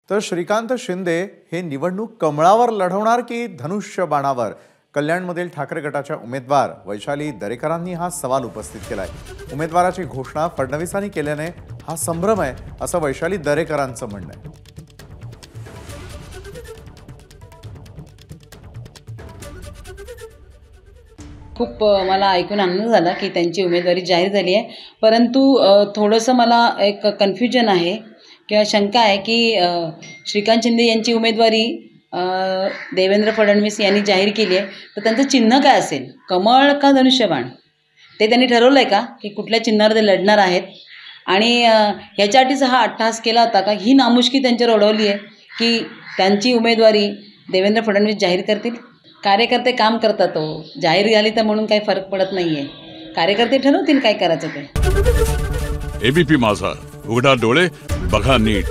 तर श्रीकांत शिंदे हे निवडणूक कमळावर लढवणार की धनुष्य बाणावर? कल्याणमधील ठाकरे गटाच्या उमेदवार वैशाली दरेकरांनी हा सवाल उपस्थित केलाय। उमेदवाराची घोषणा फडणवीसांनी केल्याने हा संभ्रम आहे असं वैशाली दरेकरांचं म्हणणं आहे। खूप मला ऐकून आनंद झाला की त्यांची उमेदवारी जाहीर झाली आहे, परंतु थोडंसं मला एक कन्फ्युजन आहे किंवा शंका आहे की श्रीकांत शिंदे यांची उमेदवारी देवेंद्र फडणवीस यांनी जाहीर केली आहे, तर त्यांचं चिन्ह काय असेल? कमळ का धनुष्यबाण? ते त्यांनी ठरवलं आहे का की कुठल्या चिन्हावर ते लढणार आहेत? आणि ह्याच्यासाठीच हा अट्टहास केला होता का? ही नामुष्की त्यांच्यावर ओढवली आहे की त्यांची उमेदवारी देवेंद्र फडणवीस जाहीर करतील? कार्यकर्ते काम करतात, जाहीर झाली तर म्हणून काही फरक पडत नाही आहे। कार्यकर्ते ठरवतील काय करायचं ते। एबीपी माझा, उघडा डोळे बघा नीट।